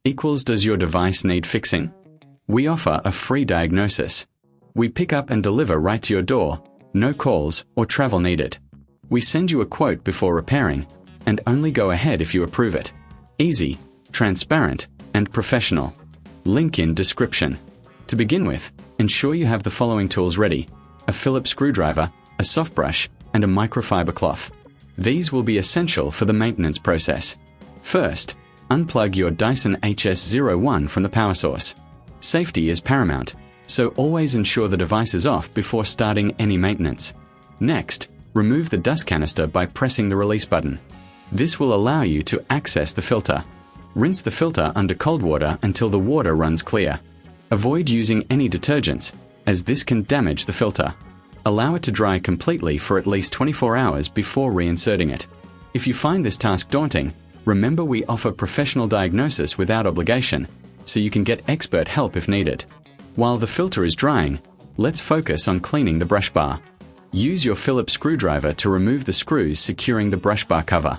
equals does your device need fixing? We offer a free diagnosis. We pick up and deliver right to your door, no calls or travel needed. We send you a quote before repairing, and only go ahead if you approve it. Easy, transparent, and professional. Link in description. To begin with, ensure you have the following tools ready: a Phillips screwdriver, a soft brush, and a microfiber cloth. These will be essential for the maintenance process. First, unplug your Dyson HS01 from the power source. Safety is paramount, so always ensure the device is off before starting any maintenance. Next, remove the dust canister by pressing the release button. This will allow you to access the filter. Rinse the filter under cold water until the water runs clear. Avoid using any detergents, as this can damage the filter. Allow it to dry completely for at least 24 hours before reinserting it. If you find this task daunting, remember we offer professional diagnosis without obligation, so you can get expert help if needed. While the filter is drying, let's focus on cleaning the brush bar. Use your Phillips screwdriver to remove the screws securing the brush bar cover.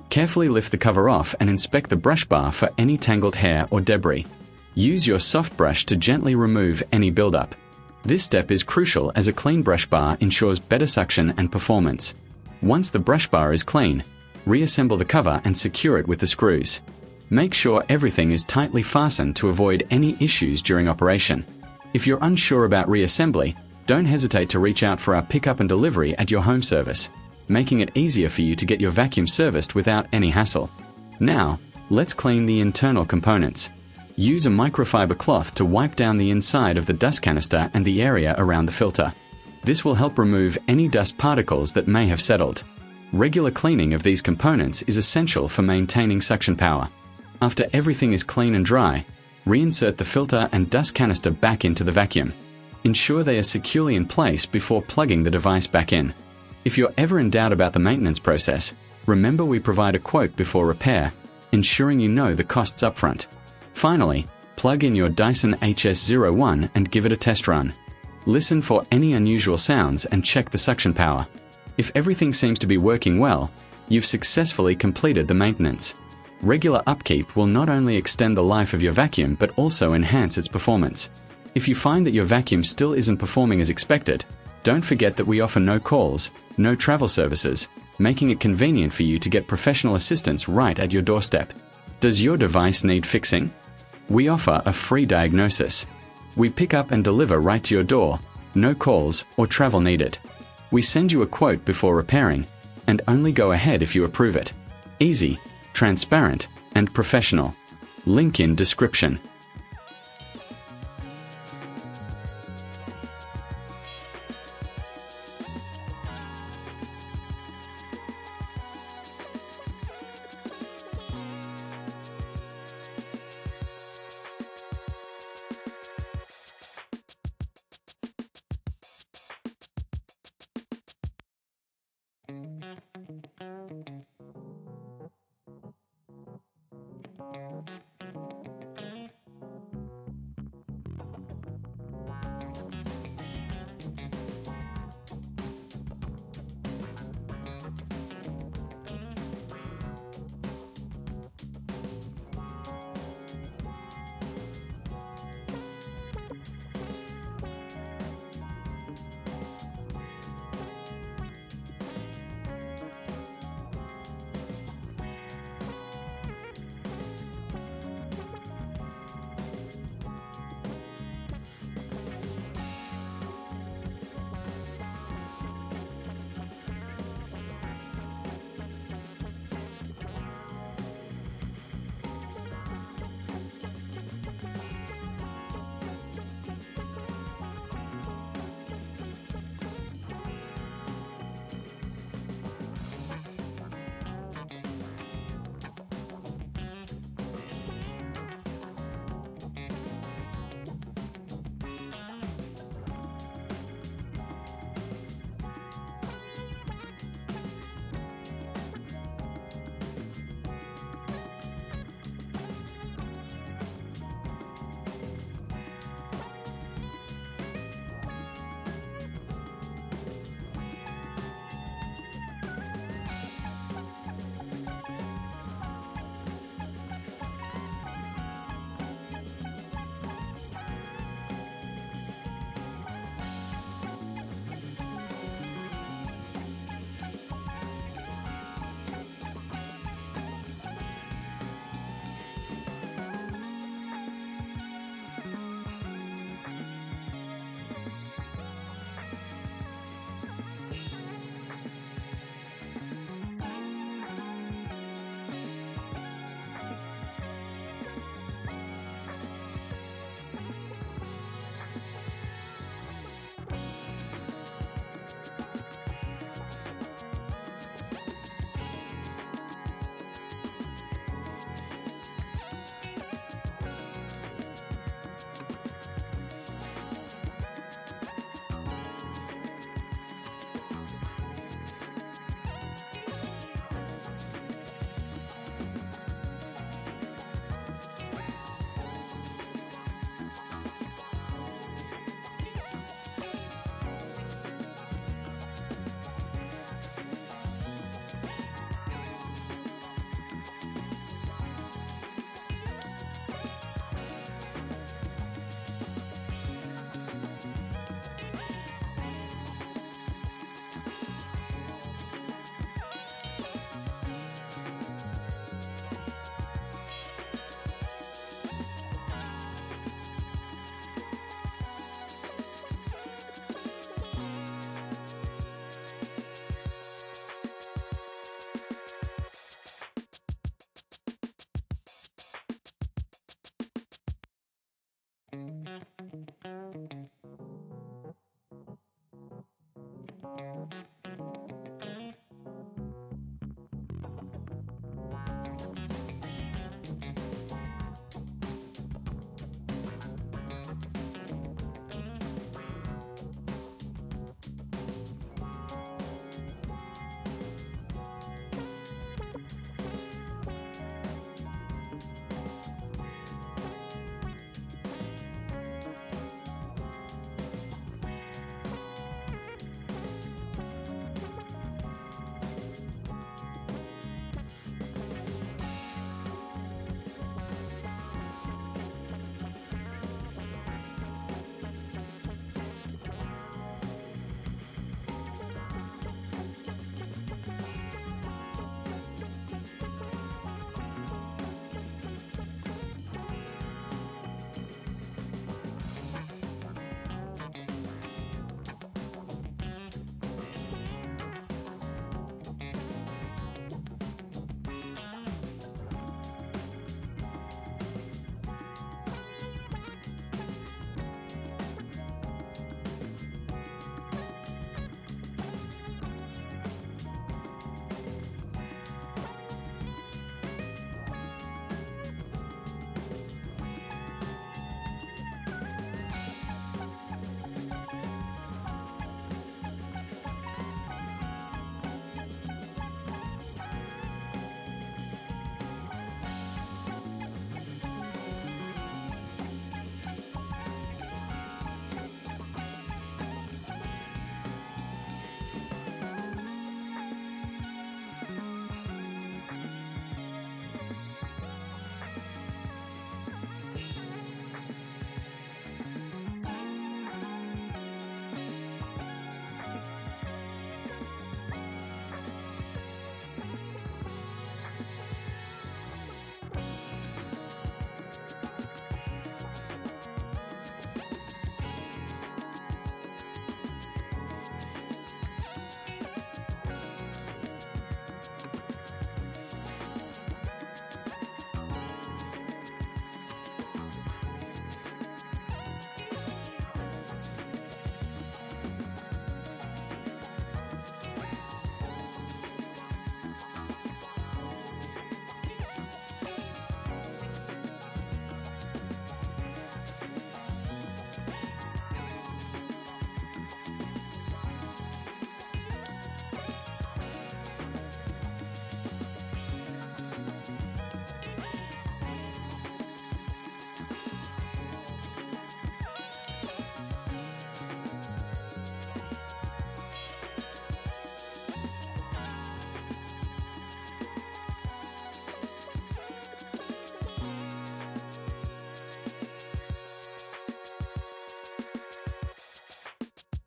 Carefully lift the cover off and inspect the brush bar for any tangled hair or debris. Use your soft brush to gently remove any buildup. This step is crucial as a clean brush bar ensures better suction and performance. Once the brush bar is clean, reassemble the cover and secure it with the screws. Make sure everything is tightly fastened to avoid any issues during operation. If you're unsure about reassembly, don't hesitate to reach out for our pickup and delivery at your home service, making it easier for you to get your vacuum serviced without any hassle. Now, let's clean the internal components. Use a microfiber cloth to wipe down the inside of the dust canister and the area around the filter. This will help remove any dust particles that may have settled. Regular cleaning of these components is essential for maintaining suction power. After everything is clean and dry, reinsert the filter and dust canister back into the vacuum. Ensure they are securely in place before plugging the device back in. If you're ever in doubt about the maintenance process, remember we provide a quote before repair, ensuring you know the costs upfront. Finally, plug in your Dyson HS01 and give it a test run. Listen for any unusual sounds and check the suction power. If everything seems to be working well, you've successfully completed the maintenance. Regular upkeep will not only extend the life of your vacuum but also enhance its performance. If you find that your vacuum still isn't performing as expected, don't forget that we offer no calls, no travel services, making it convenient for you to get professional assistance right at your doorstep. Does your device need fixing? We offer a free diagnosis. We pick up and deliver right to your door, no calls or travel needed. We send you a quote before repairing, and only go ahead if you approve it. Easy, transparent, and professional. Link in description.